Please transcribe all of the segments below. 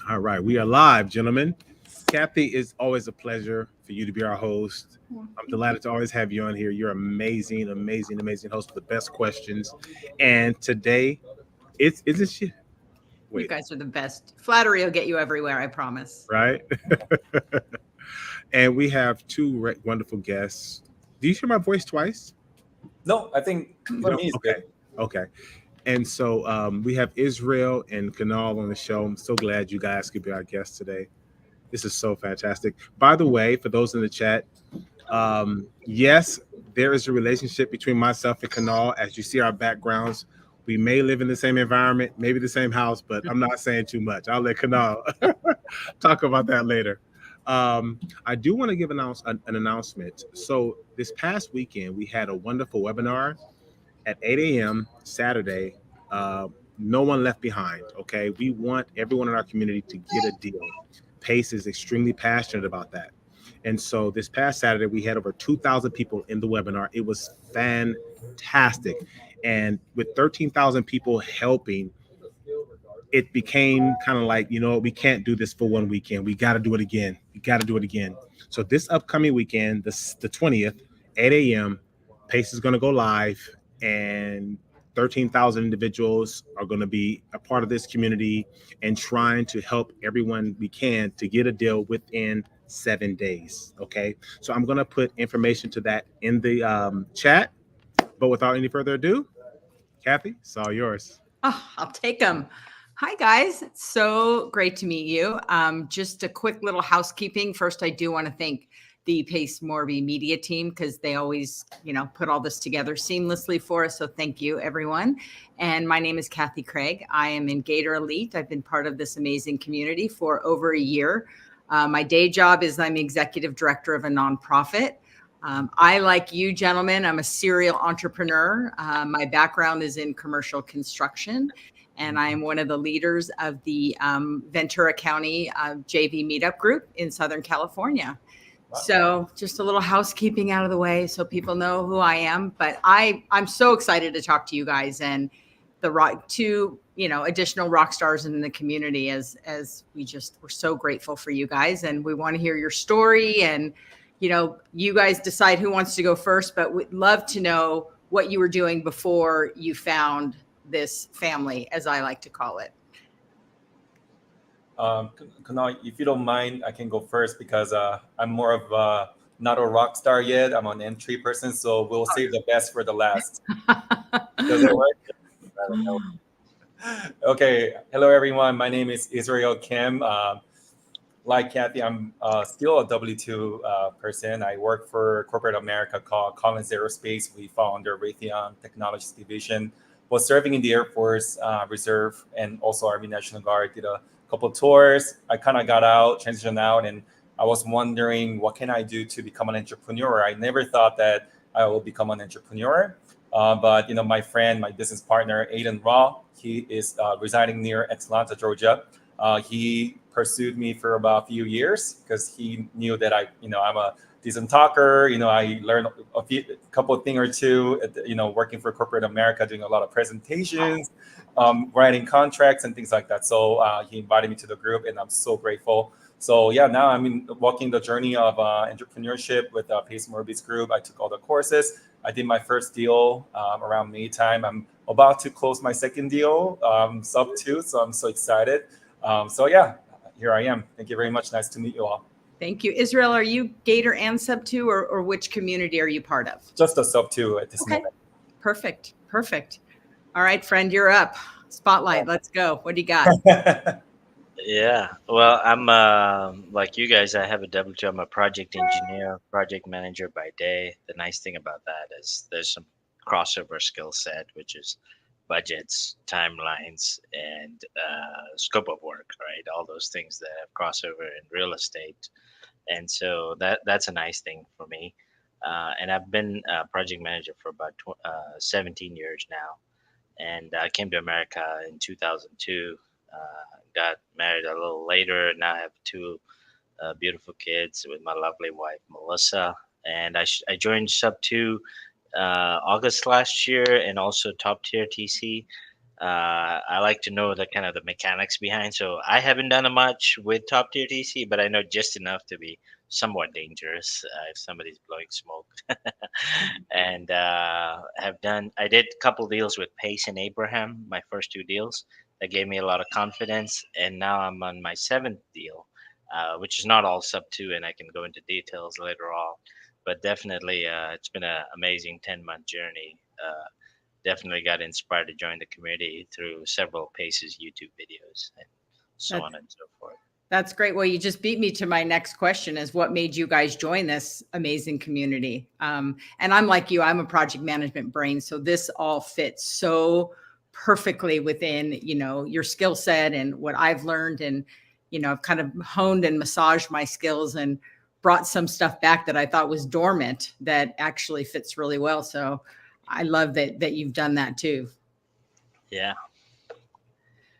All right, we are live, gentlemen. Kathy, it's always a pleasure for you to be our host. Well, I'm thank you. delighted to always have you on here. You're amazing, amazing, amazing host with the best questions. And today, it's is this shit? You Wait, guys are the best. Flattery will get you everywhere, I promise. right? And we have two wonderful guests. Do you hear my voice twice? No, I think You for know? me it's good. Okay, okay. And so we have Israel and Kunal on the show. I'm so glad you guys could be our guests today. This is so fantastic. By the way, for those in the chat, yes, there is a relationship between myself and Kanal. As you see our backgrounds, we may live in the same environment, maybe the same house, but I'm not saying too much. I'll let Kanal talk about that later. I do want to give an announcement. So this past weekend, we had a wonderful webinar at 8 a.m. Saturday. No one left behind. Okay, we want everyone in our community to get a deal. Pace is extremely passionate about that. And so this past Saturday, we had over 2,000 people in the webinar. It was fantastic. And with 13,000 people helping, it became kind of like, we can't do this for one weekend. We got to do it again. We got to do it again. So this upcoming weekend, the 20th, 8 a.m., Pace is going to go live, and 13,000 individuals are going to be a part of this community and trying to help everyone we can to get a deal within 7 days. Okay. So I'm going to put information to that in the chat. But without any further ado, Kathy, it's all yours. Oh, I'll take them. Hi, guys. It's so great to meet you. Just a quick little housekeeping. First, I do want to thank the Pace Morby media team because they always, put all this together seamlessly for us. So thank you, everyone. And my name is Kathy Craig. I am in Gator Elite. I've been part of this amazing community for over a year. My day job is I'm the executive director of a nonprofit. I, like you gentlemen, I'm a serial entrepreneur. My background is in commercial construction, and I am one of the leaders of the Ventura County JV meetup group in Southern California. Wow. So just a little housekeeping out of the way so people know who I am. But I'm so excited to talk to you guys and the two additional rock stars in the community as we're so grateful for you guys, and we want to hear your story. And you guys decide who wants to go first, but we'd love to know what you were doing before you found this family, as I like to call it. Kunal, if you don't mind, I can go first because I'm more of not a rock star yet. I'm an entry person, so we'll save the best for the last. Does it work? I don't know. Okay. Hello, everyone. My name is Isreal Kim. Like Kathy, I'm still a W-2 person. I work for corporate America called Collins Aerospace. We fall under Raytheon Technologies Division. Was serving in the Air Force Reserve and also Army National Guard. Did a couple tours. I kind of got out, transitioned out, and I was wondering what can I do to become an entrepreneur. I never thought that I will become an entrepreneur. But my friend, my business partner, Aiden Raw, he is residing near Atlanta, Georgia. He pursued me for about a few years because he knew that I'm a decent talker. I learned a couple of thing or two, working for corporate America, doing a lot of presentations, writing contracts and things like that. So he invited me to the group, and I'm so grateful. So yeah, now I'm walking the journey of entrepreneurship with Pace Morby's group. I took all the courses. I did my first deal around May time. I'm about to close my second deal, sub 2. So I'm so excited. So yeah, here I am. Thank you very much. Nice to meet you all. Thank you. Israel, are you Gator and Sub 2, or which community are you part of? Just a sub 2 at this moment. Perfect. All right, friend, you're up. Spotlight. Let's go. What do you got? Yeah, well, I'm like you guys. I have a double job. I'm a project engineer, project manager by day. The nice thing about that is there's some crossover skill set, which is budgets, timelines, and scope of work. Right, all those things that have crossover in real estate, and so that's a nice thing for me. And I've been a project manager for about 17 years now, and I came to America in 2002. Got married a little later. Now I have two beautiful kids with my lovely wife Melissa, and I joined Sub Two August last year, and also Top Tier TC. I like to know the kind of the mechanics behind. So I haven't done much with top tier TC, but I know just enough to be somewhat dangerous if somebody's blowing smoke. And have done. I did a couple deals with Pace and Abraham, my first two deals. That gave me a lot of confidence, and now I'm on my seventh deal, which is not all sub two, and I can go into details later on. But definitely, it's been an amazing 10-month journey. Definitely got inspired to join the community through several Paces YouTube videos and so That's on and so forth. That's great. Well, you just beat me to my next question is what made you guys join this amazing community? And I'm like you, I'm a project management brain. So this all fits so perfectly within, your skill set and what I've learned. And, I've kind of honed and massaged my skills and brought some stuff back that I thought was dormant that actually fits really well. So I love that you've done that too. Yeah.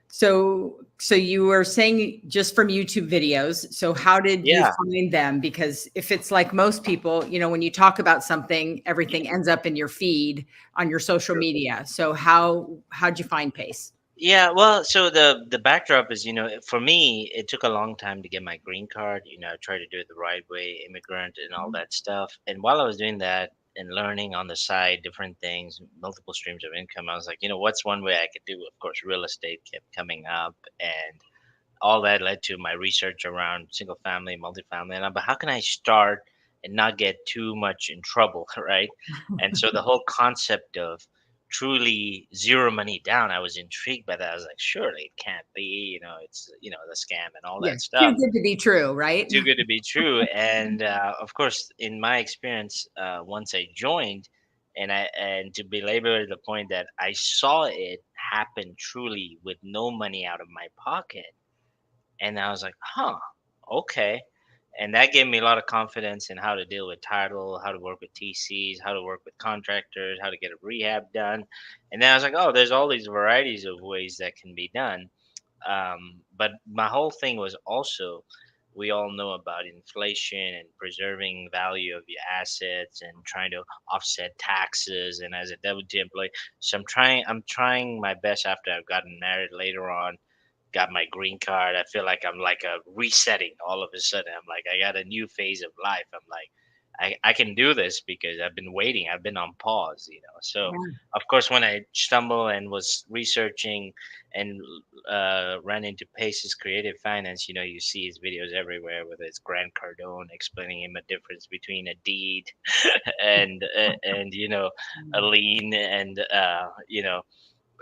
So you were saying just from YouTube videos. So how did you Yeah. find them? Because if it's like most people, when you talk about something, everything ends up in your feed on your social media. So how'd you find Pace? Yeah, well, so the backdrop is, for me, it took a long time to get my green card. I tried to do it the right way, immigrant and all that stuff. And while I was doing that and learning on the side different things, multiple streams of income, I was like, what's one way I could do? Of course, real estate kept coming up, and all that led to my research around single family, multifamily, and but how can I start and not get too much in trouble, right? And so the whole concept of truly zero money down, I was intrigued by that. I was like, surely it can't be, it's the scam and all Yeah, that too stuff. good to be true, right? Too good to be true. And of course, in my experience, once I joined, and to belabor the point that I saw it happen truly with no money out of my pocket, and I was like, huh, okay. And that gave me a lot of confidence in how to deal with title, how to work with TCs, how to work with contractors, how to get a rehab done. And then I was like, oh, there's all these varieties of ways that can be done. But my whole thing was also, we all know about inflation and preserving value of your assets and trying to offset taxes. And as a W2 employee, so I'm trying my best after I've gotten married later on, got my green card. I feel like I'm like a resetting all of a sudden. I'm like, I got a new phase of life. I'm like, I can do this because I've been waiting. I've been on pause. So, Yeah. of course, when I stumbled and was researching and ran into Pace's creative finance, you see his videos everywhere, whether it's Grant Cardone explaining him a difference between a deed and a lien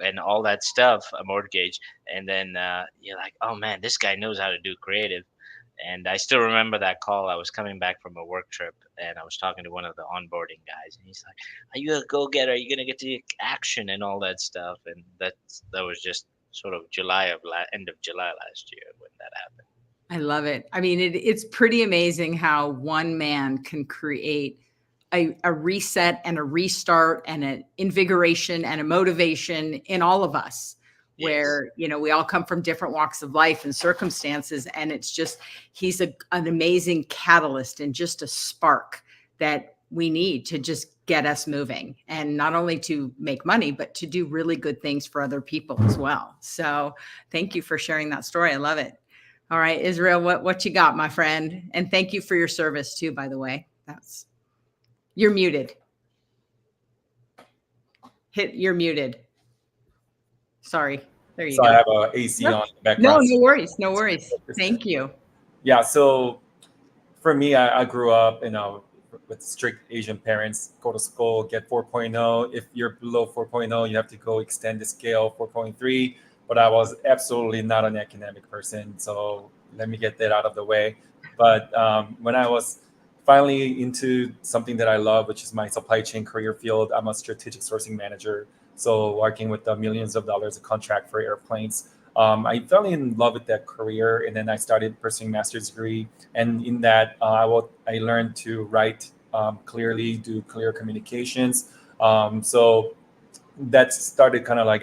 and all that stuff, a mortgage. And then you're like, oh man, this guy knows how to do creative. And I still remember that call. I was coming back from a work trip, and I was talking to one of the onboarding guys, and he's like, "Are you a go-getter? Are you gonna get to action and all that stuff?" And that was just sort of end of July last year when that happened. I love it. I mean, it's pretty amazing how one man can create a reset and a restart and an invigoration and a motivation in all of us Yes. where, we all come from different walks of life and circumstances. And it's just, he's an amazing catalyst and just a spark that we need to just get us moving, and not only to make money, but to do really good things for other people as well. So thank you for sharing that story. I love it. All right, Israel, what you got, my friend? And thank you for your service too, by the way. You're muted. You're muted. Sorry. There you So go. I have a AC on in the No, background. no worries. No worries. Thank you. Yeah. So for me, I grew up, with strict Asian parents. Go to school, get 4.0. If you're below 4.0, you have to go extend the scale 4.3. But I was absolutely not an academic person, so let me get that out of the way. But when I was finally into something that I love, which is my supply chain career field, I'm a strategic sourcing manager. So working with the millions of dollars of contract for airplanes. I fell in love with that career, and then I started pursuing master's degree. And in that, I learned to write clearly, do clear communications. So that started kind of like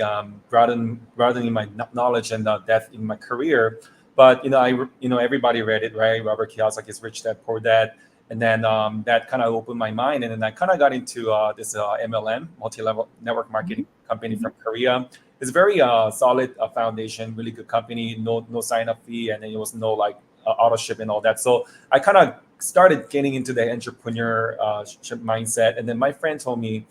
broadening my knowledge and depth in my career. But everybody read it, right? Robert Kiyosaki's Rich Dad Poor Dad, and then that kind of opened my mind, and then I kind of got into this MLM, multi-level network marketing company from Korea. it's very solid foundation, really good company, no sign up fee, and then it was no like auto ship and all that. So I kind of started getting into the entrepreneur mindset, and then my friend told me.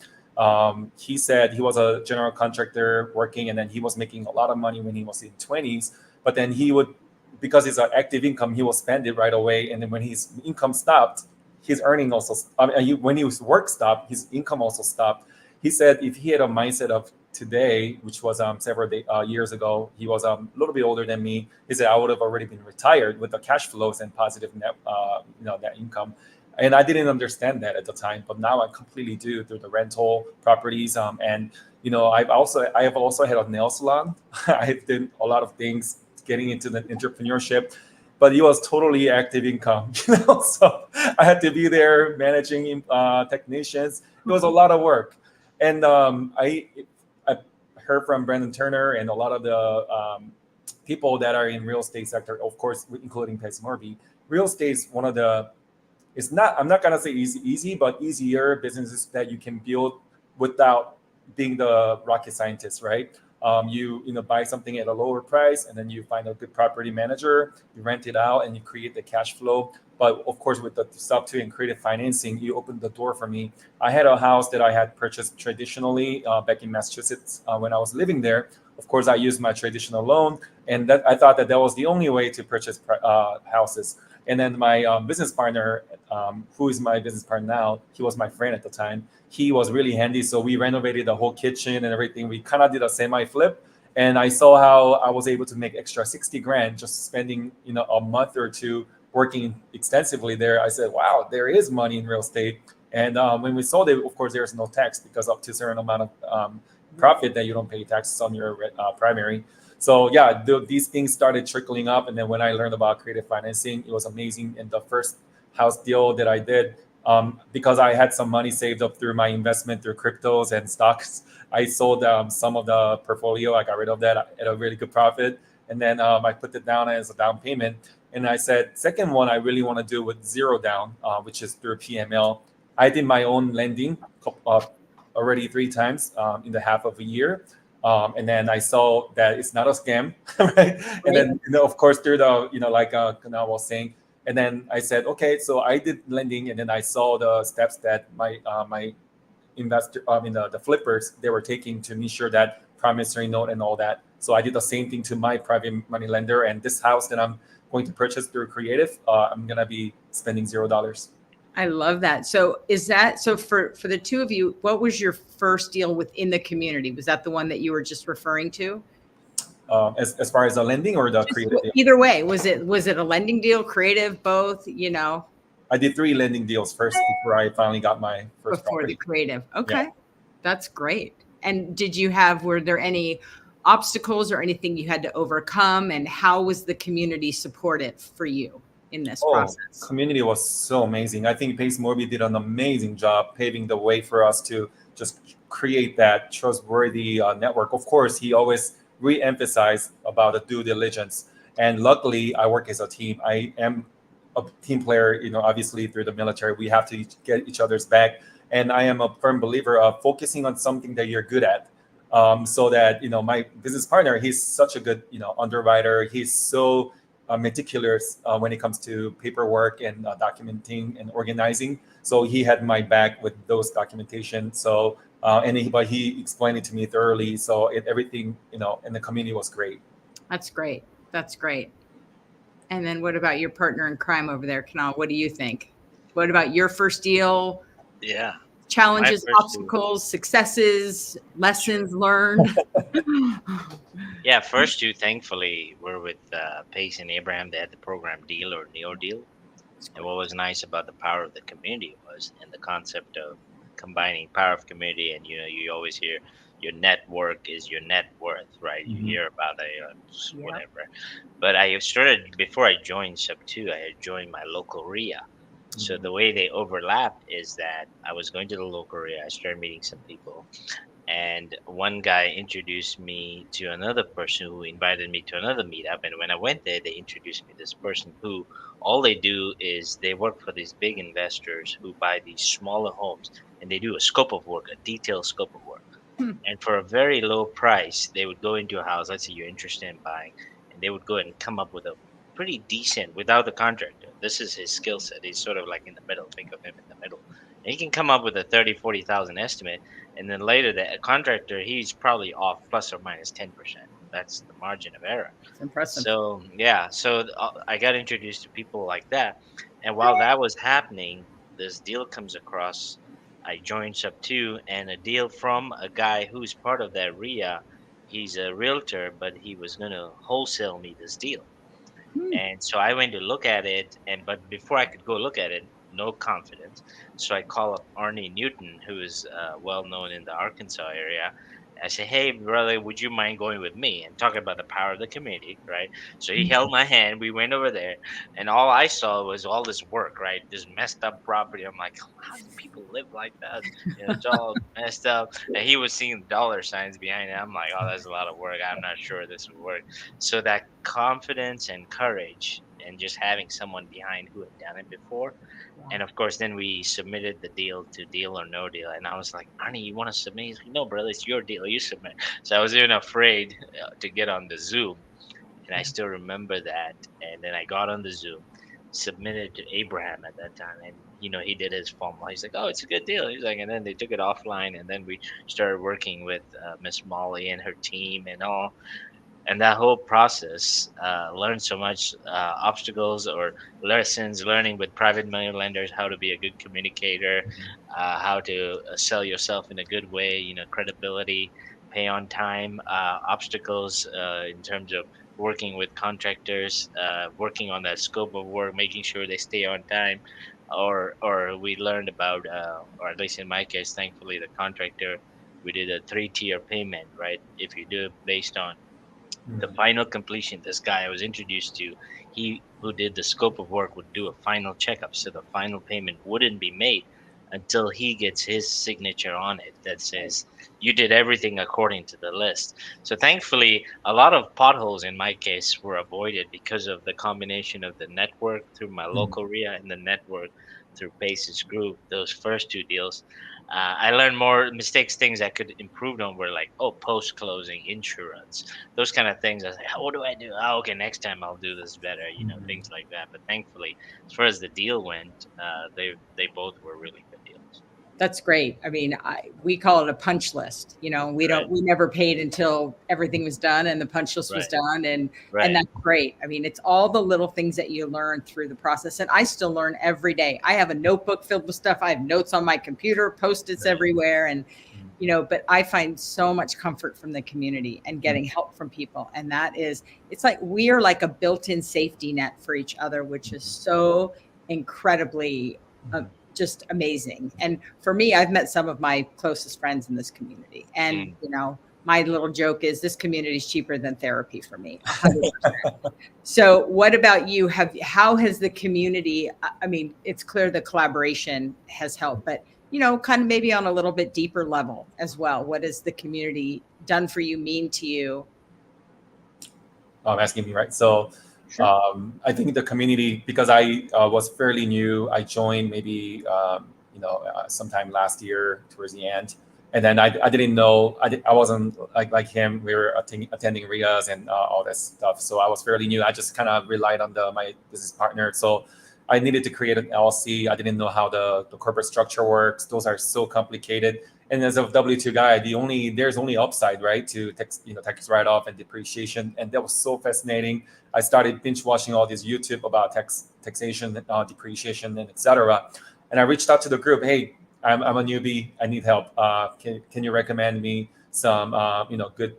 He said he was a general contractor working, and then he was making a lot of money when he was in 20s. But then he would, because it's an active income, he will spend it right away. And then when his income stopped, his earning also. When his work stopped, his income also stopped. He said if he had a mindset of today, which was years ago, he was a little bit older than me. He said I would have already been retired with the cash flows and positive net income. And I didn't understand that at the time, but now I completely do through the rental properties. And I have also had a nail salon. I've done a lot of things getting into the entrepreneurship, but it was totally active income. So I had to be there managing technicians. It was a lot of work, and I heard from Brandon Turner and a lot of the people that are in real estate sector, of course, including Pace Morby. Real estate is one of the it's not I'm not gonna say easy, but easier businesses that you can build without being the rocket scientist, right? You buy something at a lower price, and then you find a good property manager, you rent it out, and you create the cash flow. But of course, with the Subto and creative financing, you opened the door for me. I had a house that I had purchased traditionally back in Massachusetts when I was living there. Of course, I used my traditional loan, and that I thought that that was the only way to purchase houses. And then my business partner, who is my business partner now, he was my friend at the time. He was really handy, so we renovated the whole kitchen and everything. We kind of did a semi flip, and I saw how I was able to make extra 60 grand just spending a month or two working extensively there. I said, wow, there is money in real estate. And when we sold it, of course, there's no tax because up to a certain amount of profit that you don't pay taxes on your primary. So yeah, these things started trickling up, and then when I learned about creative financing, it was amazing. And the first house deal that I did, because I had some money saved up through my investment through cryptos and stocks, I sold some of the portfolio. I got rid of that at a really good profit, and then I put it down as a down payment. And I said, second one, I really want to do with zero down, which is through PML. I did my own lending already 3 times in the half of a year. And then I saw that it's not a scam, right? And then, of course, through the, like Kunal was saying, and then I said, okay, so I did lending, and then I saw the steps that my investor, the flippers, they were taking to ensure that promissory note and all that. So I did the same thing to my private money lender, and this house that I'm going to purchase through Creative, I'm gonna be spending $0. I love that. So for the two of you, what was your first deal within the community? Was that the one that you were just referring to? As far as the lending or the creative deal? Either way, was it a lending deal, creative, both? I did 3 lending deals first before I finally got my first Before property. the creative. Okay. Yeah. That's great. And were there any obstacles or anything you had to overcome? And how was the community supportive for you in this process? Community was so amazing. I think Pace Morby did an amazing job paving the way for us to just create that trustworthy network. Of course, he always re-emphasized about the due diligence. And luckily, I work as a team. I am a team player, obviously through the military, we have to get each other's back. And I am a firm believer of focusing on something that you're good at. So that, my business partner, he's such a good, underwriter. He's so meticulous when it comes to paperwork and documenting and organizing. So he had my back with those documentation. So, but he explained it to me thoroughly. So everything, in the community was great. That's great. That's great. And then what about your partner in crime over there, Kunal? What do you think? What about your first deal? Yeah. Challenges, obstacles, successes, lessons learned? Yeah, first two, thankfully, were with Pace and Abraham. They had the program Deal or Neo Deal. And what was nice about the power of the community was, and the concept of combining power of community, and you always hear your network is your net worth, right? You hear about it, whatever. But I started before I joined Subto. I had joined my local RIA. So the way they overlapped is that I was going to the local RIA. I started meeting some people, and one guy introduced me to another person who invited me to another meetup. And when I went there, they introduced me to this person who all they do is they work for these big investors who buy these smaller homes, and they do a scope of work, a detailed scope of work. And for a very low price, they would go into a house. Let's say you're interested in buying, and they would go and come up with a pretty decent without the contractor. This is his skill set. He's sort of like in the middle. Think of him in the middle. And he can come up with a 30, 40,000 estimate, and then later the contractor, he's probably off plus or minus 10%. That's the margin of error. It's impressive. So yeah, so I got introduced to people like that, and while that was happening, this deal comes across. I joined Subto, and a deal from a guy who's part of that RIA. He's a realtor, but he was gonna wholesale me this deal. Hmm. And so I went to look at it, and but before I could go look at it, no confidence. So I call up Arnie Newton, who is well known in the Arkansas area. I say, "Hey, brother, would you mind going with me?" And talk about the power of the community, right? So he held my hand. We went over there, and all I saw was all this work, right? This messed up property. I'm like, how do people live like that? You know, it's all messed up. And he was seeing dollar signs behind it. I'm like, oh, that's a lot of work. I'm not sure this would work. So that confidence and courage and just having someone behind who had done it before. And of course, then we submitted the deal to Deal or No Deal. And I was like, Arnie, you want to submit? He's like, no, brother, it's your deal. You submit. So I was even afraid to get on the Zoom. And I still remember that. And then I got on the Zoom, submitted to Abraham at that time. And, he did his formula. He's like, oh, it's a good deal. He's like, and then they took it offline. And then we started working with Miss Molly and her team and all. And that whole process, learned so much obstacles or lessons, learning with private money lenders how to be a good communicator, how to sell yourself in a good way, credibility, pay on time, obstacles in terms of working with contractors, working on that scope of work, making sure they stay on time. Or we learned about, or at least in my case, thankfully, the contractor, we did a three-tier payment, right? If you do it based on the final completion, this guy I was introduced to, he who did the scope of work would do a final checkup, so the final payment wouldn't be made until he gets his signature on it that says you did everything according to the list. So thankfully, a lot of potholes in my case were avoided because of the combination of the network through my local RIA and the network through Pace's group. Those first two deals, I learned more mistakes, things I could improve on were like, oh, post closing insurance, those kind of things. I was like, what do I do? Oh, okay, next time I'll do this better, things like that. But thankfully, as far as the deal went, they both were really good deals. That's great. I mean, we call it a punch list. We Right. we never paid until everything was done and the punch list was Right. done. And Right. that's great. I mean, it's all the little things that you learn through the process. And I still learn every day. I have a notebook filled with stuff. I have notes on my computer, Post-its everywhere. And, but I find so much comfort from the community and getting help from people. And it's like we are like a built-in safety net for each other, which is so incredibly just amazing. And for me, I've met some of my closest friends in this community. And, my little joke is this community is cheaper than therapy for me. 100%. So what about you? How has the community, I mean, it's clear the collaboration has helped, but, kind of maybe on a little bit deeper level as well. What has the community done for you, mean to you? Asking me, right? So Sure. I think the community, because I was fairly new, I joined maybe sometime last year towards the end, and then I didn't know, I wasn't like him. We were attending RIAs and all that stuff, so I was fairly new. I just kind of relied on my business partner. So I needed to create an LLC. I didn't know how the corporate structure works. Those are so complicated. And as a W-2 guy, there's only upside, right, to tax write-off and depreciation, and that was so fascinating. I started binge watching all these YouTube about taxation, depreciation, and etc. And I reached out to the group. Hey, I'm a newbie. I need help. Can you recommend me some good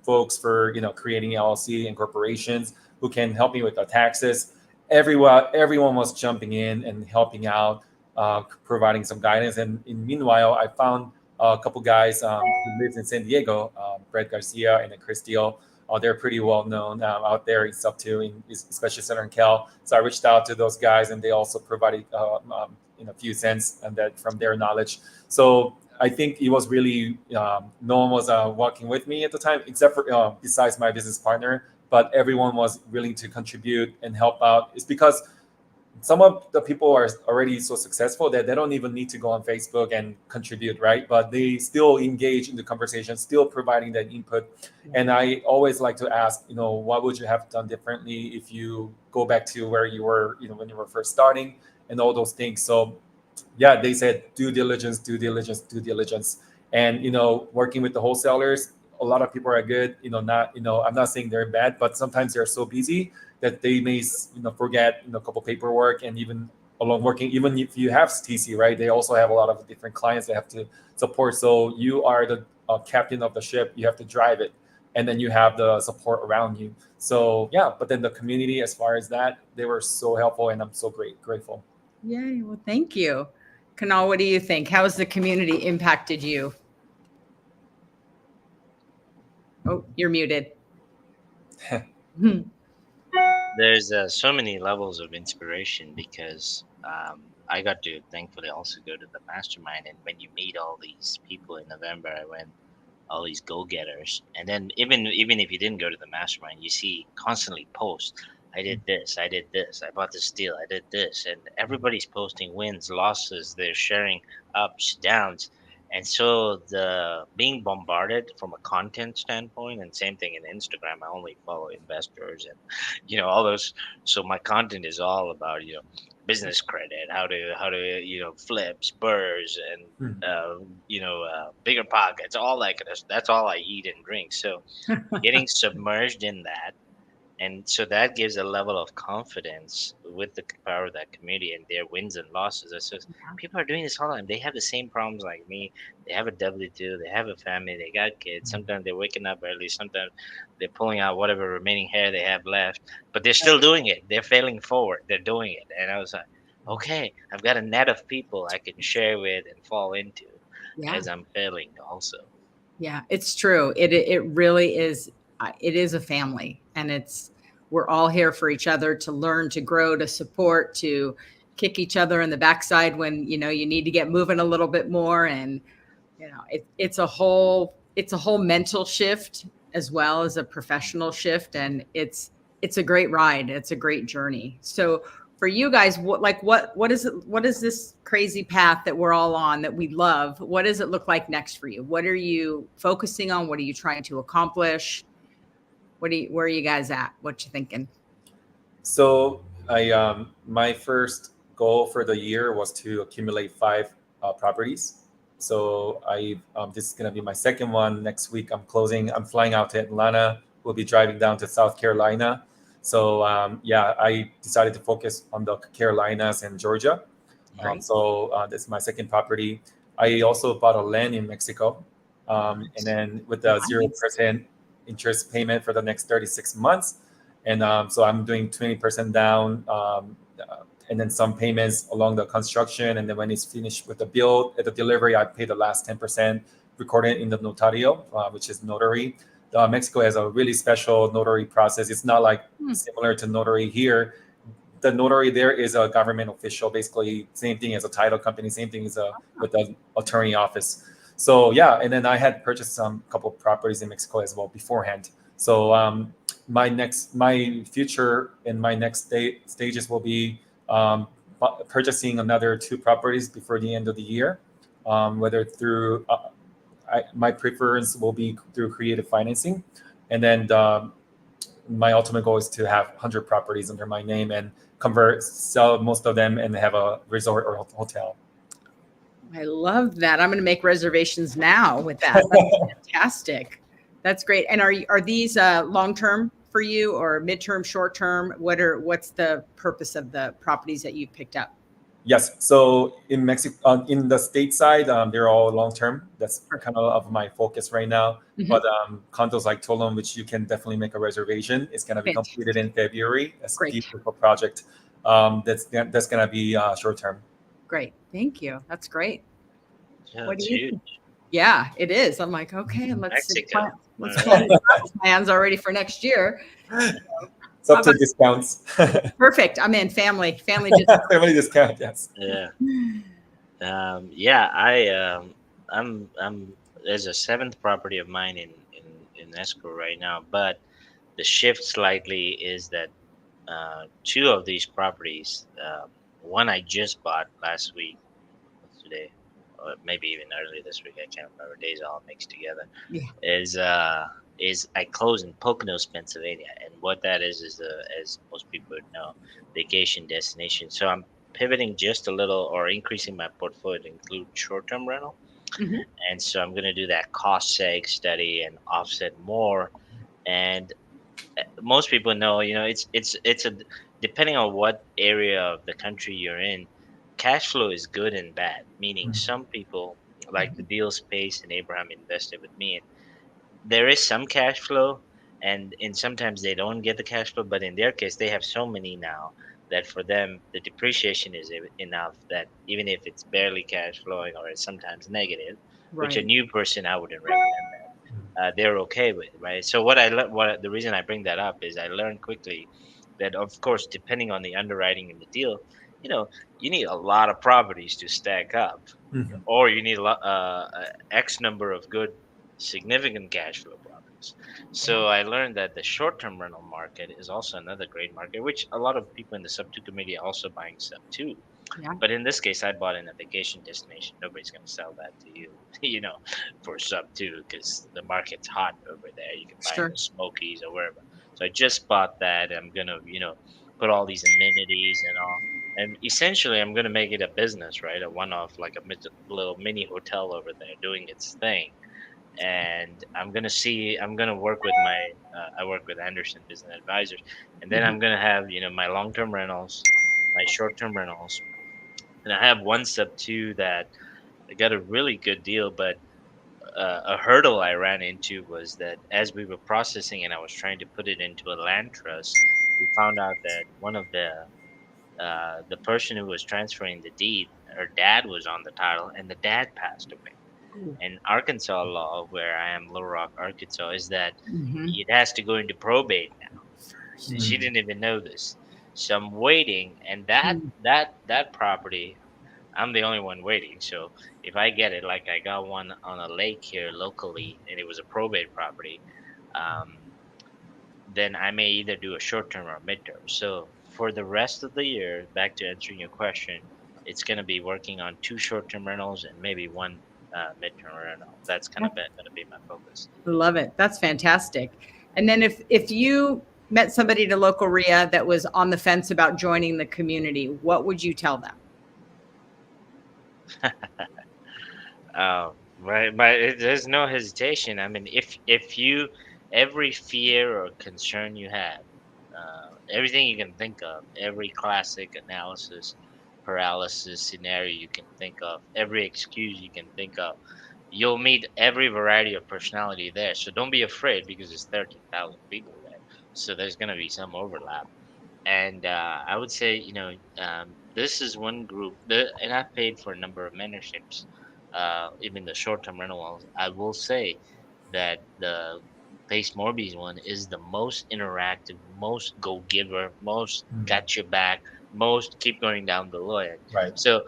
folks for creating LLC and corporations who can help me with the taxes? Everyone was jumping in and helping out, providing some guidance. And meanwhile, I found a couple guys who lives in San Diego, Brett Garcia and Chris Steele. They're pretty well known out there in Subto, especially Southern Cal. So I reached out to those guys, and they also provided a few cents and that from their knowledge. So I think it was really no one was working with me at the time, except for besides my business partner. But everyone was willing to contribute and help out. It's because some of the people are already so successful that they don't even need to go on Facebook and contribute, right? But they still engage in the conversation, still providing that input. And I always like to ask, what would you have done differently if you go back to where you were, when you were first starting, and all those things. So yeah, they said due diligence, due diligence, due diligence. And working with the wholesalers, a lot of people are good. Not I'm not saying they're bad, but sometimes they're so busy that they may forget a couple paperwork, and even along working, even if you have TC, right, they also have a lot of different clients they have to support. So you are the captain of the ship. You have to drive it, and then you have the support around you. So yeah, but then the community, as far as that, they were so helpful, and I'm so grateful. Yay. Well, thank you. Kunal, what do you think? How has the community impacted you? Oh, you're muted. There's so many levels of inspiration because I got to thankfully also go to the mastermind, and when you meet all these people in November, I went all these go-getters, and then even if you didn't go to the mastermind, you see constantly posts. I did this, I did this, I bought this deal, I did this, and everybody's posting wins, losses, they're sharing ups, downs. And so the being bombarded from a content standpoint, and same thing in Instagram, I only follow investors and all those. So my content is all about business credit, how to flips, burrs, and Hmm. bigger pockets, all that kind of. That's all I eat and drink. So getting submerged in that, and so that gives a level of confidence with the power of that community and their wins and losses. I says people are doing this all the time. They have the same problems like me. They have a W-2. They have a family. They got kids. Sometimes they're waking up early. Sometimes they're pulling out whatever remaining hair they have left. But they're still doing it. They're failing forward. They're doing it. And I was like, okay, I've got a net of people I can share with and fall into Yeah. as I'm failing also. Yeah, it's true. It really is. It is a family, and we're all here for each other to learn, to grow, to support, to kick each other in the backside when you need to get moving a little bit more. And it's a whole mental shift as well as a professional shift, and it's a great ride. It's a great journey. So for you guys, what is it? What is this crazy path that we're all on that we love? What does it look like next for you? What are you focusing on? What are you trying to accomplish? Where are you guys at? What you thinking? So I my first goal for the year was to accumulate 5 properties. So this is gonna be my second one. Next week I'm closing. I'm flying out to Atlanta. We'll be driving down to South Carolina. So yeah, I decided to focus on the Carolinas and Georgia. Great. This is my second property. I also bought a land in Mexico, and then with the 0% interest payment for the next 36 months. And so I'm doing 20% down, and then some payments along the construction. And then when it's finished with the build, at the delivery, I pay the last 10%, recorded in the notario, which is notary. Mexico has a really special notary process. It's not like similar to notary here. The notary there is a government official, basically same thing as a title company, same thing as with the attorney office. So yeah, and then I had purchased some couple of properties in Mexico as well beforehand. So my future and my next stages will be purchasing another 2 properties before the end of the year, whether through my preference will be through creative financing, and then my ultimate goal is to have 100 properties under my name and sell most of them and have a resort or hotel. I love that. I'm going to make reservations now with that. That's fantastic. That's great. And are these long term for you, or midterm, short term? What's the purpose of the properties that you've picked up? Yes. So in Mexico, in the state side, they're all long term. That's kind of my focus right now. Mhm. But condos like Tolon, which you can definitely make a reservation, is going to be completed in February. That's a Great. beautiful project. That's going to be short term. Great. Thank you. That's great. Yeah, What do it's you huge. think? Yeah, it is. I'm like, okay, let's Mexico. plan plans already for next year. It's up to discounts. Perfect. I'm in family discount. Family discount, yes. Yeah. Yeah, I'm there's a 7th property of mine in escrow right now, but the shift slightly is that two of these properties. One I just bought last week. What's today? Or maybe even early this week. I can't remember. Days all mixed together. Yeah. Is I close in Poconos, Pennsylvania, and what that is as most people would know, vacation destination. So I'm pivoting just a little or increasing my portfolio to include short-term rental, Mhm. and so I'm going to do that cost seg study and offset more. And most people know, it's a depending on what area of the country you're in, cash flow is good and bad. Meaning, Mhm. some people like the deal space, and Abraham invested with me, and there is some cash flow, and sometimes they don't get the cash flow. But in their case, they have so many now that for them the depreciation is enough that even if it's barely cash flowing or it's sometimes negative, which a Right. new person I wouldn't recommend that, they're okay with, right? So what I what the reason I bring that up is I learned quickly that, of course, depending on the underwriting in the deal, you know, you need a lot of properties to stack up, Mhm. or you need X number of good, significant cash flow properties. Yeah. So I learned that the short-term rental market is also another great market, which a lot of people in the Sub 2 community are also buying Sub 2. Yeah. But in this case, I bought in a vacation destination. Nobody's going to sell that to you, for Sub 2 because the market's hot over there. You can buy in Sure. the Smokies or wherever. So I just bought that. I'm going to, put all these amenities and all. And essentially, I'm going to make it a business, right? A one-off, like a little mini hotel over there doing its thing. And I'm gonna work with I work with Anderson Business Advisors, and then Mhm. I'm gonna have my long-term rentals, my short-term rentals, and I have one Sub 2 that I got a really good deal. But a hurdle I ran into was that as we were processing and I was trying to put it into a land trust, we found out that one of the person who was transferring the deed, her dad was on the title, and the dad passed away. Ooh. And Arkansas law, where I am, Little Rock, Arkansas, is that Mhm. it has to go into probate now first. And she Mhm. didn't even know this. So I'm waiting, and that Mm. that that property, I'm the only one waiting. So if I get it, like I got one on a lake here locally, and it was a probate property, um, then I may either do a short term or a midterm. So for the rest of the year, back to answering your question, it's going to be working on two short term rentals and maybe one midterm rental. That's kind Yeah. of going to be my focus. Love it. That's fantastic. And then if you met somebody at a local RIA that was on the fence about joining the community, what would you tell them? There's no hesitation. I mean, if you every fear or concern you have, everything you can think of, every classic analysis paralysis scenario you can think of, every excuse you can think of, you'll meet every variety of personality there. So don't be afraid because there's 13,000 people there. So there's gonna be some overlap. And I would say, this is one group, and I've paid for a number of mentorships, even the short-term rental ones. I will say that the Pace Morby's one is the most interactive, most go-giver, most Mhm. got your back, most keep going down the line. Right. So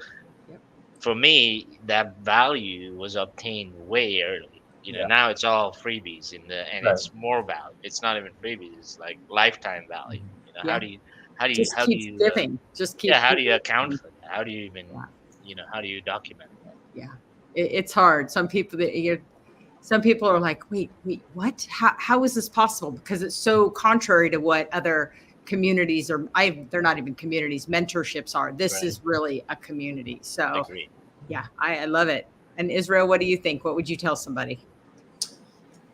Yep. for me, that value was obtained way early. Yeah. Now it's all freebies and Right. it's more value. It's not even freebies. It's like lifetime value. Mhm. How Yeah. do you how do you Just how do keep you giving. Just yeah, keep how do you account giving. for that? How do you even Yeah. how do you document that? Yeah. It's hard. Some people are like, wait, what? How is this possible? Because it's so contrary to what other communities or they're not even communities, mentorships are. This Right. is really a community. So Agree. yeah, I love it. And Israel, what do you think? What would you tell somebody?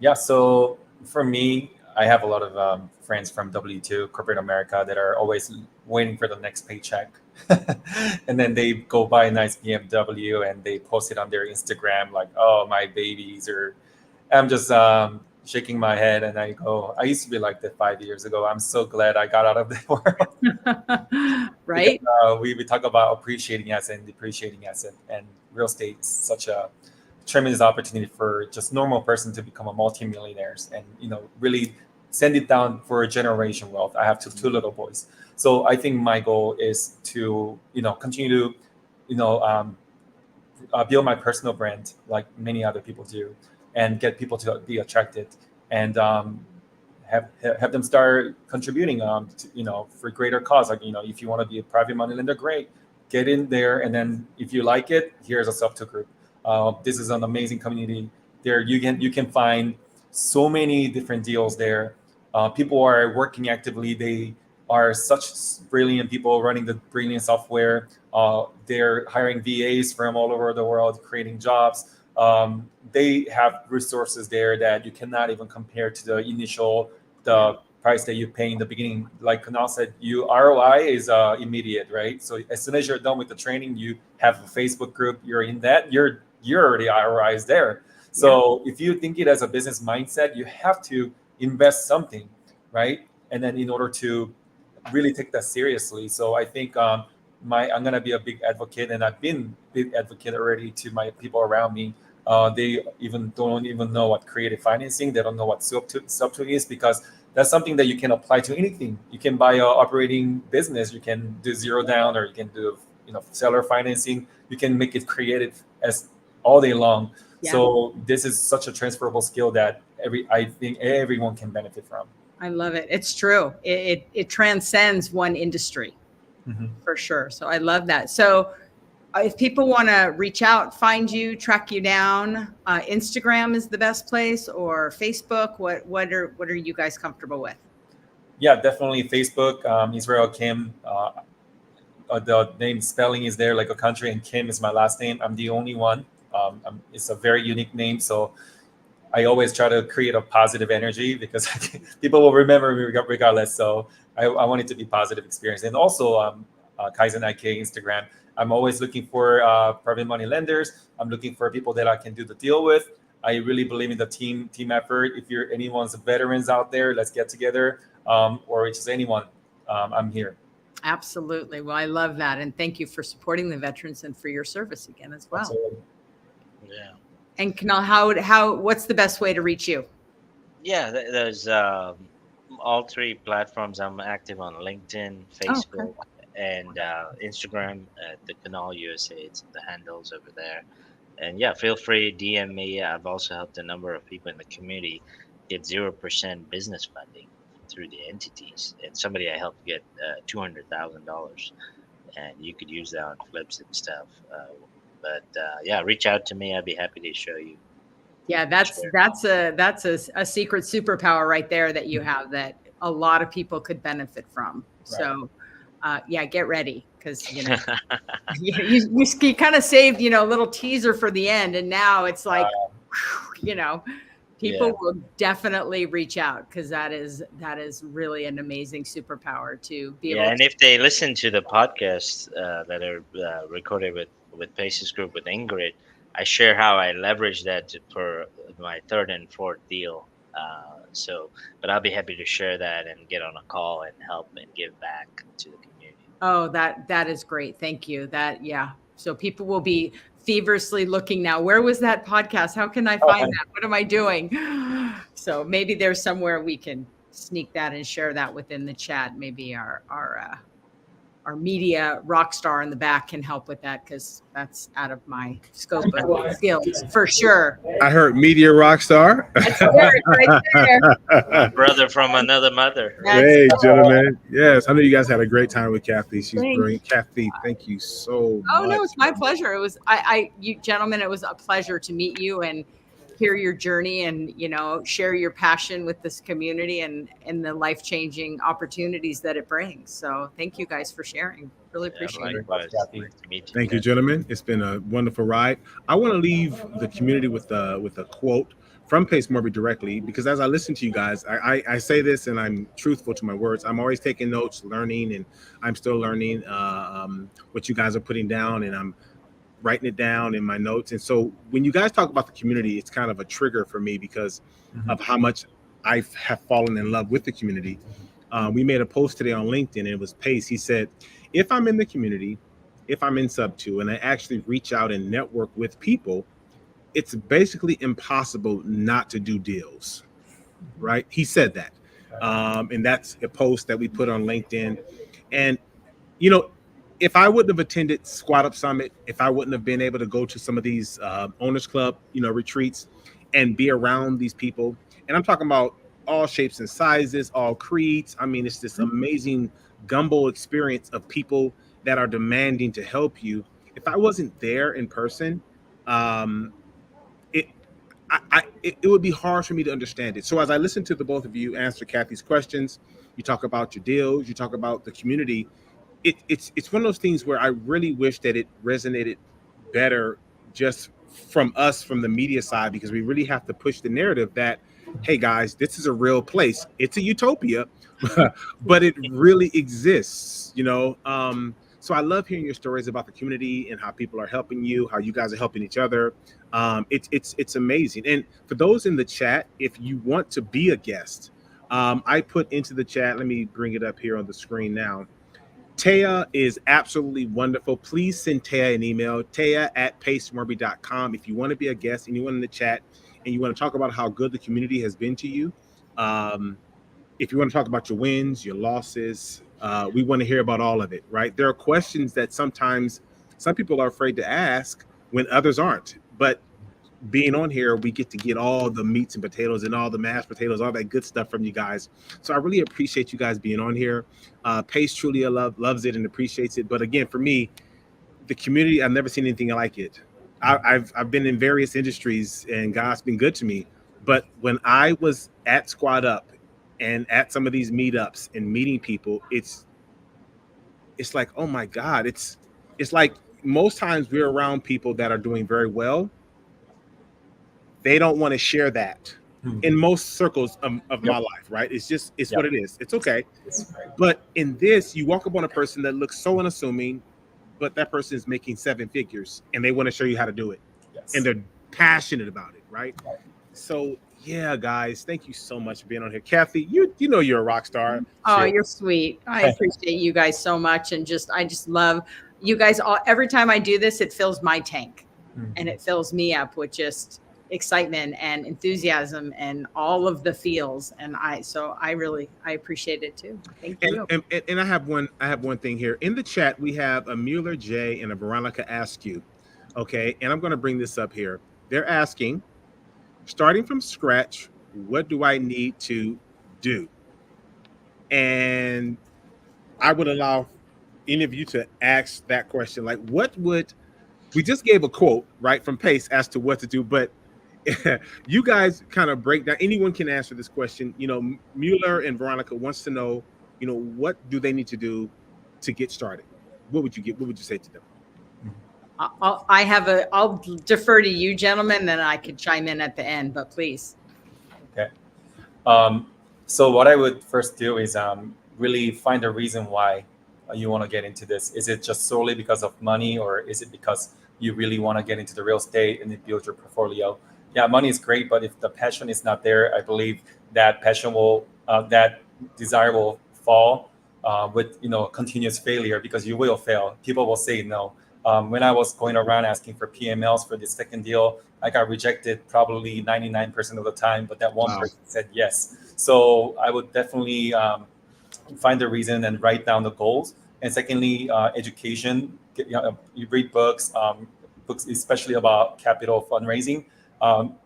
Yeah. So for me, I have a lot of friends from W2 corporate America that are always waiting for the next paycheck, and then they go buy a nice BMW and they post it on their Instagram like, "Oh, my babies," or I'm just shaking my head and I go, "I used to be like that 5 years ago. I'm so glad I got out of that world." Because Right? we talk about appreciating asset and depreciating asset, and real estate is such a tremendous opportunity for just normal person to become a multimillionaires and really send it down for a generation wealth. I have two little boys, so I think my goal is to continue to you know um, build my personal brand like many other people do, and get people to be attracted, and have them start contributing for greater cause. Like, if you want to be a private money lender, great, get in there. And then if you like it, here's a Subto group. This is an amazing community. There you can find so many different deals there. People are working actively. They are such brilliant people running the brilliant software. They're hiring VAs from all over the world, creating jobs. They have resources there that you cannot even compare to the price that you pay in the beginning. Like Kunal said, ROI is immediate, right? So as soon as you're done with the training, you have a Facebook group. You're in that. You're already ROI is there. So if you think it as a business mindset, you have to invest something, right? And then in order to really take that seriously. So I think I'm gonna be a big advocate, and I've been big advocate already to my people around me. They don't even know what creative financing. They don't know what Subto is, because that's something that you can apply to anything. You can buy a operating business. You can do zero down, or you can do seller financing. You can make it creative as all day long. Yeah. So this is such a transferable skill that I think everyone can benefit from. I love it. It's true. It transcends one industry for sure. So I love that. So if people want to reach out, find you, track you down, Instagram is the best place, or Facebook. What are you guys comfortable with? Yeah, definitely Facebook. Isreal Kim. The name spelling is there like a country, and Kim is my last name. I'm the only one. It's a very unique name, so I always try to create a positive energy, because people will remember me regardless. So I want it to be positive experience. And also Kaizen IK Instagram. I'm always looking for private money lenders. I'm looking for people that I can do the deal with. I really believe in the team effort. If anyone's veterans out there, let's get together, or just anyone. I'm here. Absolutely. Well, I love that. And thank you for supporting the veterans and for your service again as well. Absolutely. Yeah. And Kunal, what's the best way to reach you? Yeah, there's all three platforms. I'm active on LinkedIn, Facebook, and Instagram at the Canal USA. It's the handles over there. And yeah, feel free to DM me. I've also helped a number of people in the community get 0% business funding through the entities. And somebody I helped get $200,000, and you could use that on flips and stuff. But yeah, reach out to me. I'd be happy to show you. Yeah, that's a secret superpower right there that you have that a lot of people could benefit from. Right. So yeah, get ready, because you kind of saved a little teaser for the end, and now it's like people will definitely reach out, because that is really an amazing superpower to be able. And if they listen to the podcasts that are recorded with Pace's Group with Ingrid, I share how I leverage that for my third and fourth deal. But I'll be happy to share that and get on a call and help and give back to the community. Oh, that is great. Thank you. So people will be feverishly looking now. Where was that podcast? How can I find that? What am I doing? So maybe there's somewhere we can sneak that and share that within the chat. Maybe our media rock star in the back can help with that, because that's out of my scope of skills for sure. I heard media rock star. That's right there. Brother from another mother. Hey, gentlemen. Yes, I know you guys had a great time with Kathy. She's brilliant. Kathy, thank you so much. Oh no, it's my pleasure. It was you gentlemen, it was a pleasure to meet you and hear your journey, and share your passion with this community and the life-changing opportunities that it brings. So thank you guys for sharing. Really appreciate it. Thank you, gentlemen. It's been a wonderful ride. I want to leave the community with a quote from Pace Morby directly, because as I listen to you guys, I say this and I'm truthful to my words. I'm always taking notes, learning, and I'm still learning what you guys are putting down, and I'm writing it down in my notes. And so when you guys talk about the community, it's kind of a trigger for me because of how much I have fallen in love with the community. We made a post today on LinkedIn, and it was Pace. He said, if I'm in the community, if I'm in Subto, and I actually reach out and network with people, it's basically impossible not to do deals, right? He said that. And that's a post that we put on LinkedIn. And, if I wouldn't have attended Squat Up Summit, if I wouldn't have been able to go to some of these Owners Club, retreats and be around these people, and I'm talking about all shapes and sizes, all creeds. I mean, it's this amazing gumbo experience of people that are demanding to help you. If I wasn't there in person, um, it it would be hard for me to understand it. So as I listen to the both of you answer Kathy's questions, you talk about your deals, you talk about the community. It's one of those things where I really wish that it resonated better just from us from the media side, because we really have to push the narrative that, hey guys, this is a real place. It's a utopia, but it really exists, you know. So I love hearing your stories about the community and how people are helping you, how you guys are helping each other. It's amazing. And for those in the chat, if you want to be a guest, I put into the chat. Let me bring it up here on the screen now. Taya is absolutely wonderful. Please send Taya an email, taya@pacemorby.com. If you want to be a guest, anyone in the chat, and you want to talk about how good the community has been to you. Um, if you want to talk about your wins, your losses, we want to hear about all of it, right? There are questions that sometimes some people are afraid to ask when others aren't. But being on here, we get all the meats and potatoes and all the mashed potatoes, all that good stuff from you guys. So I really appreciate you guys being on here. Pace truly loves it and appreciates it. But again, for me, the community, I've never seen anything like it. I've been in various industries and God's been good to me. But when I was at Squad Up and at some of these meetups and meeting people, it's like, oh my God, it's like most times we're around people that are doing very well. They don't want to share that in most circles of my Yep. life, right? It's what Yep. it is. It's okay. That's right. But in this, you walk up on a person that looks so unassuming, but that person is making seven figures and they want to show you how to do it. And Yes. they're passionate about it, right? Right. So yeah, guys, thank you so much for being on here. Kathy, you know you're a rock star. Oh, Shit. you're sweet. I appreciate you guys so much. And I just love you guys all. Every time I do this, it fills my tank and it fills me up with just excitement and enthusiasm and all of the feels. And I appreciate it too. Thank And, you. and I have one thing here. In the chat, we have a Mueller J and a Veronica Askew. Okay, and I'm gonna bring this up here. They're asking, starting from scratch, what do I need to do? And I would allow any of you to ask that question. Like, what would we just gave a quote right from Pace as to what to do, but you guys kind of break down. Anyone can answer this question. You know, Mueller and Veronica wants to know, you know, what do they need to do to get started? What would you say to them? I'll defer to you gentlemen, then I could chime in at the end, but please. Okay. Um, so what I would first do is really find a reason why you want to get into this. Is it just solely because of money, or is it because you really want to get into the real estate and build your portfolio? Yeah, money is great, but if the passion is not there, I believe that that desire will fall with continuous failure, because you will fail. People will say no. When I was going around asking for PMLs for the second deal, I got rejected probably 99% of the time, but that one Wow. person said yes. So I would definitely find the reason and write down the goals. And secondly, education. You read books, books especially about capital fundraising.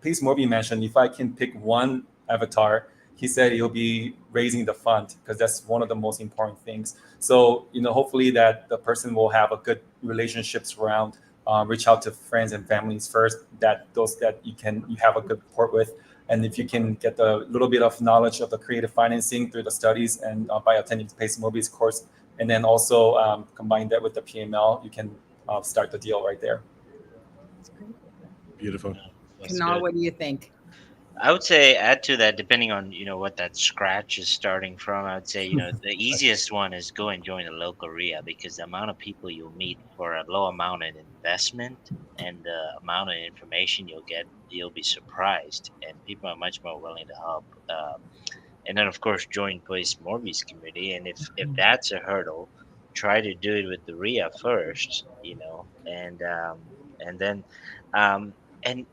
Pace Morby mentioned, if I can pick one avatar, he said he'll be raising the fund, because that's one of the most important things. So hopefully that the person will have a good relationships around. Reach out to friends and families first, those that you have a good rapport with. And if you can get a little bit of knowledge of the creative financing through the studies and by attending Pace Morby's course, and then also combine that with the PML, you can start the deal right there. Beautiful. That's Kunal, good. what do you think? I would say add to that, depending on what that scratch is starting from. I would say the easiest one is go and join a local RIA, because the amount of people you'll meet for a low amount of investment and the amount of information you'll get, you'll be surprised, and people are much more willing to help. And then of course join Place Morby's community, and if that's a hurdle, try to do it with the RIA first, and then um, and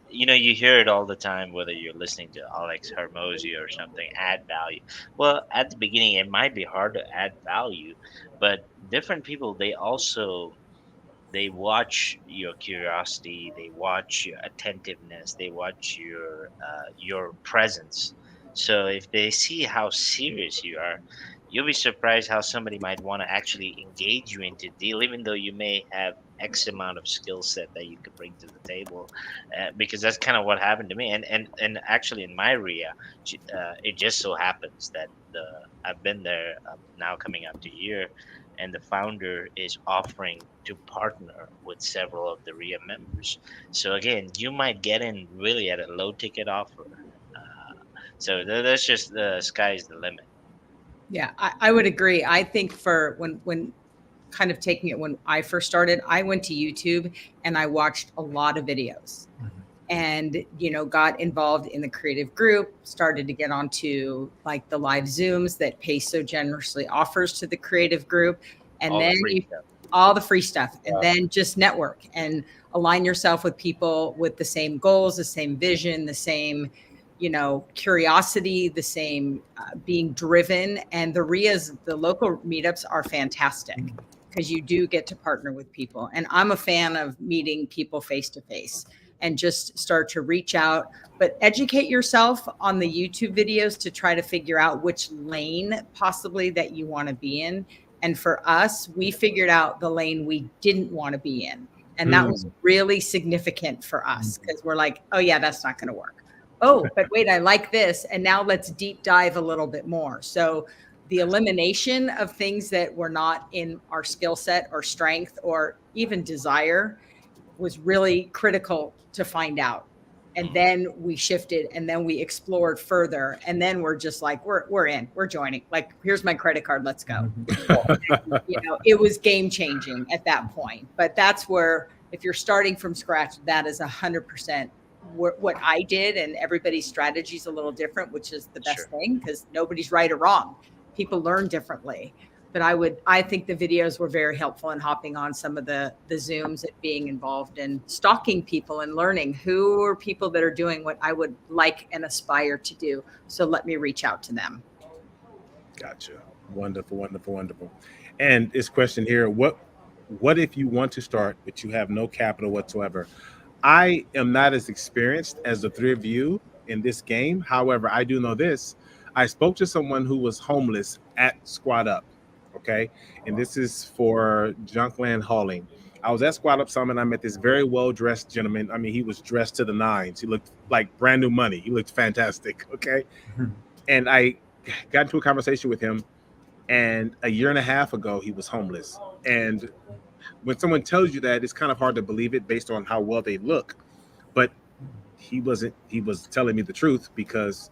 you hear it all the time, whether you're listening to Alex Hermosi or something, add value. Well, at the beginning it might be hard to add value, but different people, they watch your curiosity, they watch your attentiveness, they watch your presence. So if they see how serious you are, you'll be surprised how somebody might want to actually engage you into deal, even though you may have X amount of skill set that you could bring to the table. Because that's kind of what happened to me. And actually in my RIA, it just so happens that I've been there now coming up to a year, and the founder is offering to partner with several of the RIA members. So again, you might get in really at a low ticket offer. So that's just the sky's the limit. Yeah, I would agree. I think for when kind of taking it when I first started, I went to YouTube and I watched a lot of videos and got involved in the creative group, started to get onto like the live Zooms that Pace so generously offers to the creative group. And All the then free stuff. all the free stuff, and Wow. then just network and align yourself with people with the same goals, the same vision, the same curiosity, the same being driven. And the RIAs, the local meetups, are fantastic because you do get to partner with people. And I'm a fan of meeting people face to face and just start to reach out, but educate yourself on the YouTube videos to try to figure out which lane possibly that you want to be in. And for us, we figured out the lane we didn't want to be in. And that was really significant for us because we're like, oh yeah, that's not going to work. Oh, but wait, I like this. And now let's deep dive a little bit more. So the elimination of things that were not in our skill set or strength or even desire was really critical to find out. And then we shifted and then we explored further. And then we're just like, we're in, we're joining. Like, here's my credit card. Let's go. It was game changing at that point. But that's where, if you're starting from scratch, that is 100% what I did. And everybody's strategy is a little different, which is the best thing because nobody's right or wrong. People learn differently. But I think the videos were very helpful in hopping on some of the Zooms and being involved and stalking people and learning who are people that are doing what I would like and aspire to do. So let me reach out to them. Gotcha. Wonderful, wonderful, wonderful. And this question here, what if you want to start, but you have no capital whatsoever? I am not as experienced as the three of you in this game. However, I do know this. I spoke to someone who was homeless at Squad Up. Okay. And this is for Junkland Hauling. I was at Squad Up Summit. I met this very well-dressed gentleman. I mean, he was dressed to the nines. He looked like brand new money. He looked fantastic. Okay. And I got into a conversation with him. And a year and a half ago, he was homeless. And when someone tells you that, it's kind of hard to believe it based on how well they look. But he was telling me the truth because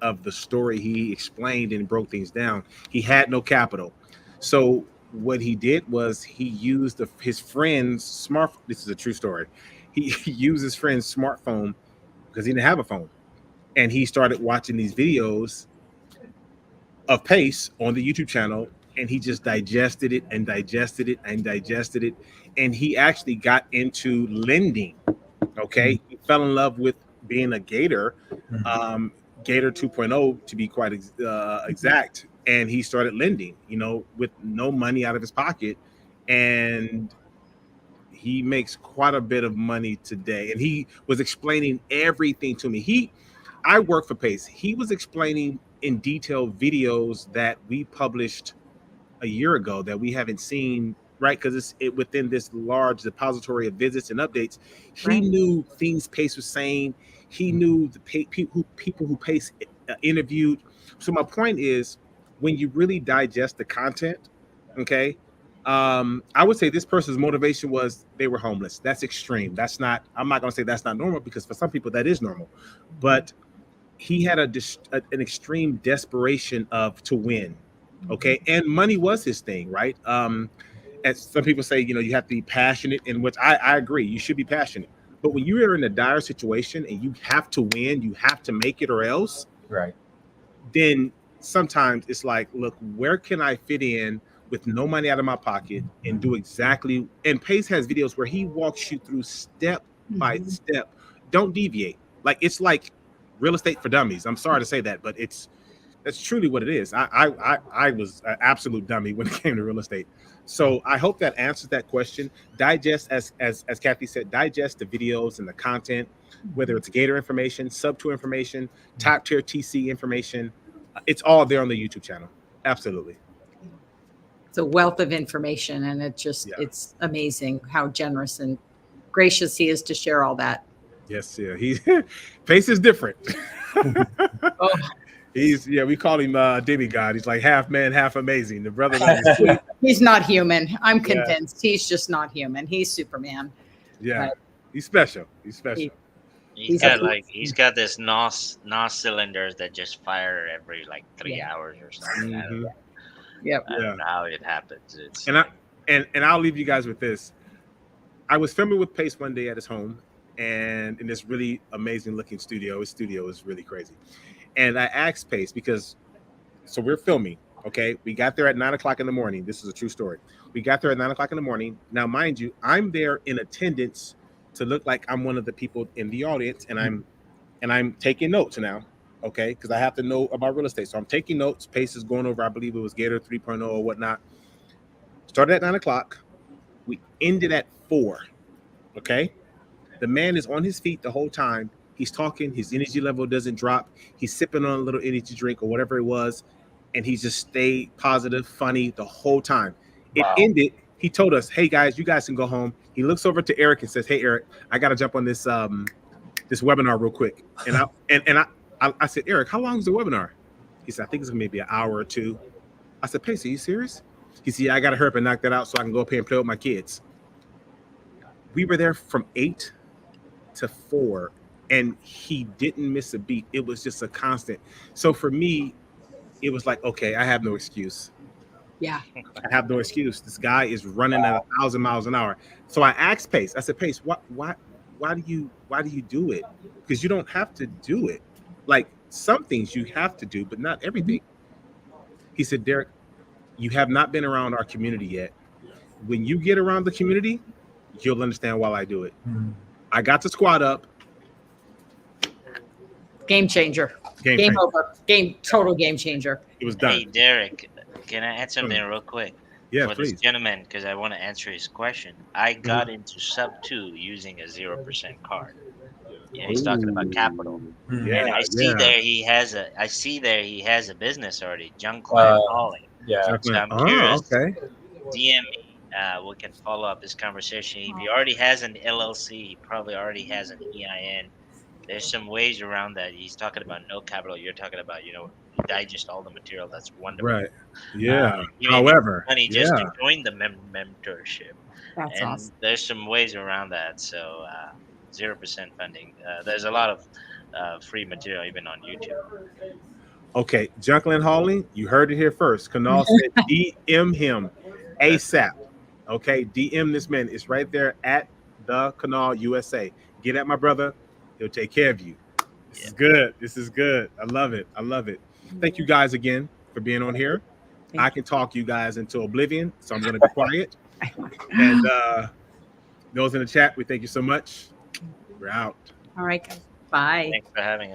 of the story he explained and broke things down. He had no capital. So what he did was he used his friend's smartphone. This is a true story. He used his friend's smartphone because he didn't have a phone. And he started watching these videos of Pace on the YouTube channel. And he just digested it and digested it and digested it. And he actually got into lending. Okay. He fell in love with being a Gator, Gator 2.0 to be quite exact. And he started lending, with no money out of his pocket. And he makes quite a bit of money today. And he was explaining everything to me. I work for Pace. He was explaining in detail videos that we published a year ago that we haven't seen, right? Because it's within this large depository of visits and updates. He knew things Pace was saying. He knew the people who Pace interviewed. So my point is, when you really digest the content, okay, I would say this person's motivation was they were homeless. That's extreme. I'm not going to say that's not normal because for some people that is normal. But he had an extreme desperation to win. Okay. And money was his thing, right? As some people say, you have to be passionate, in which I agree. You should be passionate. But when you are in a dire situation and you have to win, you have to make it or else, Right. then sometimes it's like, look, where can I fit in with no money out of my pocket and do exactly. And Pace has videos where he walks you through step by step. Don't deviate. Like, it's like real estate for dummies. I'm sorry to say that, but That's truly what it is. I was an absolute dummy when it came to real estate. So I hope that answers that question. Digest, as Kathy said, digest the videos and the content, whether it's Gator information, Subto information, top tier TC information. It's all there on the YouTube channel. Absolutely. It's a wealth of information, and Yeah. it's amazing how generous and gracious he is to share all that. Yes, yeah. He Pace is different. Oh, We call him demigod. He's like half man, half amazing. The brother that is sweet. he's not human. I'm Yeah. convinced he's just not human. He's Superman. Yeah. But He's special. He's special. He's He's a- got he's got this NOS cylinders that just fire every like 3 hours or something. I don't Mhm. know. Yep. I don't know how it happens. It's And I'll leave you guys with this. I was filming with Pace one day at his home, and in this really amazing looking studio. His studio is really crazy. And I asked Pace so we're filming. Okay, we got there at 9 o'clock in the morning. This is a true story. We got there at 9 o'clock in the morning. Now, mind you, I'm there in attendance to look like I'm one of the people in the audience, and I'm taking notes now. Okay, because I have to know about real estate, so I'm taking notes. Pace is going over. I believe it was Gator 3.0 or whatnot. Started at 9 o'clock. We ended at 4. Okay, the man is on his feet the whole time. He's talking. His energy level doesn't drop. He's sipping on a little energy drink or whatever it was, and he just stayed positive, funny the whole time. It Wow. ended. He told us, "Hey guys, you guys can go home." He looks over to Eric and says, "Hey Eric, I got to jump on this this webinar real quick." And I said, "Eric, how long is the webinar?" He said, "I think it's maybe an hour or two." I said, "Pace, are you serious?" He said, "Yeah, I got to hurry up and knock that out so I can go up here and play with my kids." We were there from 8 to 4, and he didn't miss a beat. It was just a constant. So for me, it was like, okay, I have no excuse. Yeah. I have no excuse. This guy is running at 1,000 miles an hour. So I asked Pace. I said, Pace, why do you do it? Because you don't have to do it. Like some things you have to do, but not everything. He said, Derek, you have not been around our community yet. When you get around the community, you'll understand why I do it. I got to squat up. Game changer. Game Game changer. over. Total game changer. It was done. Hey Derek, can I add something real quick? Yeah, For please. this gentleman, because I want to answer his question. I got into Subto using a 0% card. Yeah, he's talking about capital. Yeah, And I see yeah. there he has a business already, Junk Clan Hauling. Yeah. So I'm curious. Okay. DM me. We can follow up this conversation. If he already has an LLC, he probably already has an EIN. There's some ways around that. He's talking about no capital. You're talking about, digest all the material. That's wonderful. Right. Yeah. You may need However, money just to join the mentorship. That's And awesome. there's some ways around that. So 0% funding. There's a lot of free material even on YouTube. okay, Junkland Hauling, you heard it here first. Kunal said DM him ASAP. Okay, DM this man. It's right there at the Kunal USA. Get at my brother. He'll take care of you. This is good. This is good. I love it. I love it. Thank you guys again for being on here. I can talk you guys into oblivion, so I'm going to be quiet. And those in the chat, we thank you so much. We're out. All right, guys. Bye. Thanks for having us.